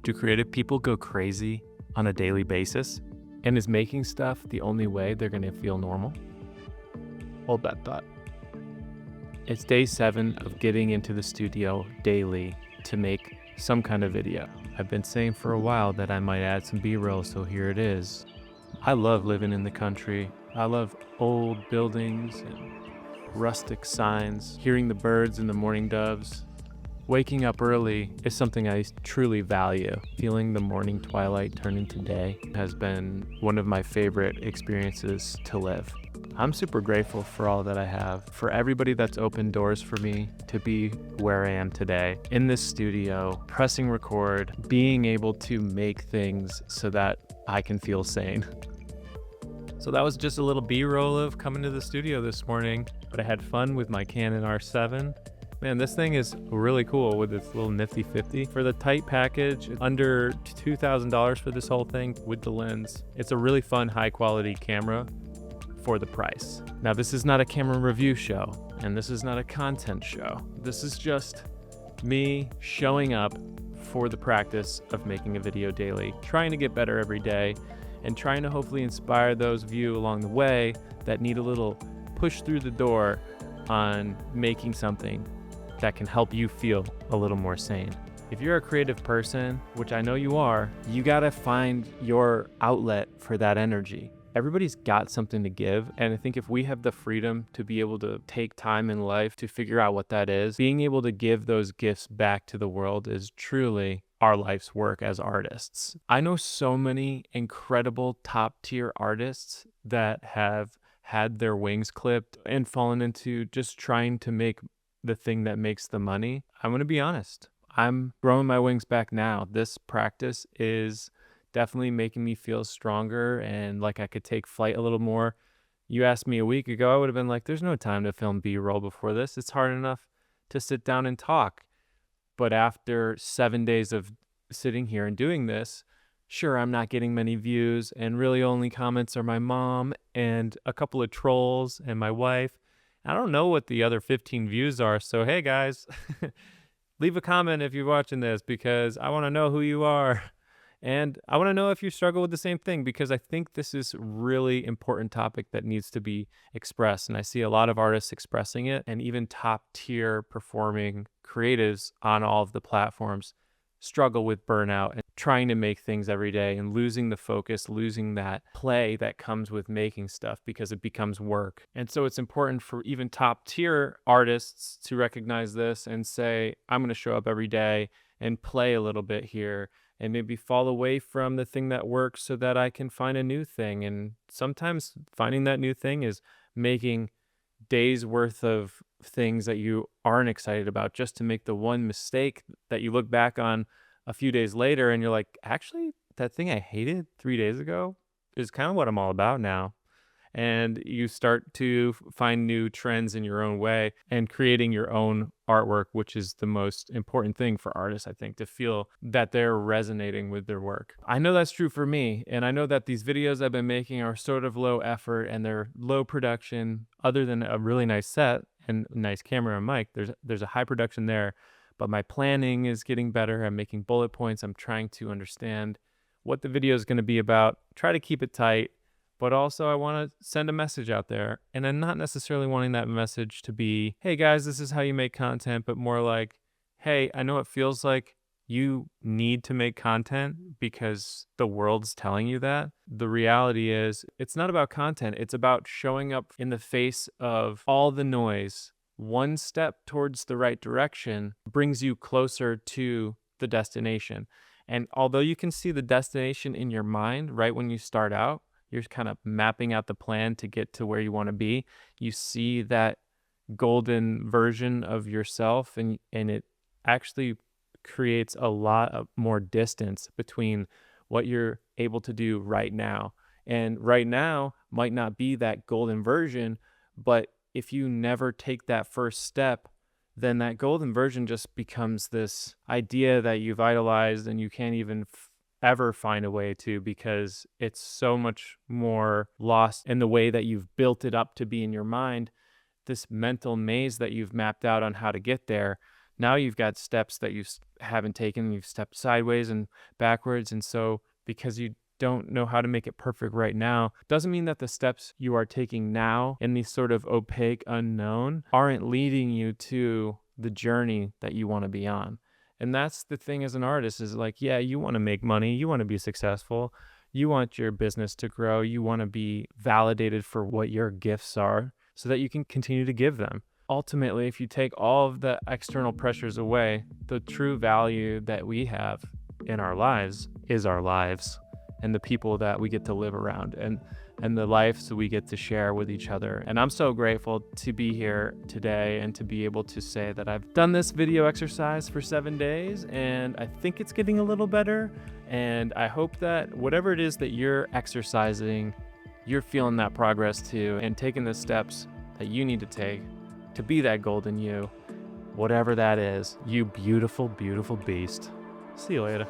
Do creative people go crazy on a daily basis? And is making stuff the only way they're going to feel normal? Hold that thought. It's day 7 of getting into the studio daily to make some kind of video. I've been saying for a while that I might add some B-roll, so here it is. I love living in the country. I love old buildings and rustic signs, hearing the birds and the morning doves. Waking up early is something I truly value. Feeling the morning twilight turn into day has been one of my favorite experiences to live. I'm super grateful for all that I have, for everybody that's opened doors for me to be where I am today, in this studio, pressing record, being able to make things so that I can feel sane. So that was just a little B-roll of coming to the studio this morning, but I had fun with my Canon R7. Man, this thing is really cool with its little nifty 50. For the tight package, under $2,000 for this whole thing with the lens. It's a really fun, high quality camera for the price. Now, this is not a camera review show, and this is not a content show. This is just me showing up for the practice of making a video daily, trying to get better every day, and trying to hopefully inspire those of you along the way that need a little push through the door on making something that can help you feel a little more sane. If you're a creative person, which I know you are, you gotta find your outlet for that energy. Everybody's got something to give, and I think if we have the freedom to be able to take time in life to figure out what that is, being able to give those gifts back to the world is truly our life's work as artists. I know so many incredible top-tier artists that have had their wings clipped and fallen into just trying to make the thing that makes the money. I'm going to be honest. I'm growing my wings back now. This practice is definitely making me feel stronger and like I could take flight a little more. You asked me a week ago, I would have been like, there's no time to film B-roll before this. It's hard enough to sit down and talk. But after 7 days of sitting here and doing this, sure, I'm not getting many views, and really only comments are my mom and a couple of trolls and my wife. I don't know what the other 15 views are, so hey guys, leave a comment if you're watching this because I want to know who you are. And I want to know if you struggle with the same thing because I think this is a really important topic that needs to be expressed. And I see a lot of artists expressing it, and even top tier performing creatives on all of the platforms struggle with burnout and trying to make things every day and losing the focus, losing that play that comes with making stuff because it becomes work. And so it's important for even top tier artists to recognize this and say, I'm going to show up every day and play a little bit here and maybe fall away from the thing that works so that I can find a new thing. And sometimes finding that new thing is making days worth of things that you aren't excited about just to make the one mistake that you look back on a few days later and you're like, actually, that thing I hated 3 days ago is kind of what I'm all about now. And you start to find new trends in your own way and creating your own artwork, which is the most important thing for artists, I think, to feel that they're resonating with their work. I know that's true for me. And I know that these videos I've been making are sort of low effort and they're low production, other than a really nice set and nice camera and mic. There's a high production there, but my planning is getting better. I'm making bullet points. I'm trying to understand what the video is going to be about, try to keep it tight. But also I want to send a message out there, and I'm not necessarily wanting that message to be, hey guys, this is how you make content, but more like, hey, I know it feels like you need to make content because the world's telling you that. The reality is it's not about content. It's about showing up in the face of all the noise. One step towards the right direction brings you closer to the destination. And although you can see the destination in your mind right when you start out, you're kind of mapping out the plan to get to where you want to be. You see that golden version of yourself, and it actually creates a lot of more distance between what you're able to do right now. And right now might not be that golden version, but if you never take that first step, then that golden version just becomes this idea that you've idolized and you can't even ever find a way to, because it's so much more lost in the way that you've built it up to be in your mind, this mental maze that you've mapped out on how to get there. Now you've got steps that you haven't taken. You've stepped sideways and backwards. And so because you don't know how to make it perfect right now, doesn't mean that the steps you are taking now in these sort of opaque unknown aren't leading you to the journey that you want to be on. And that's the thing as an artist is like, yeah, you want to make money, you want to be successful, you want your business to grow, you want to be validated for what your gifts are so that you can continue to give them. Ultimately, if you take all of the external pressures away, the true value that we have in our lives is our lives and the people that we get to live around and the lives that we get to share with each other. And I'm so grateful to be here today and to be able to say that I've done this video exercise for 7 days and I think it's getting a little better. And I hope that whatever it is that you're exercising, you're feeling that progress too and taking the steps that you need to take to be that golden you, whatever that is, you beautiful, beautiful beast. See you later.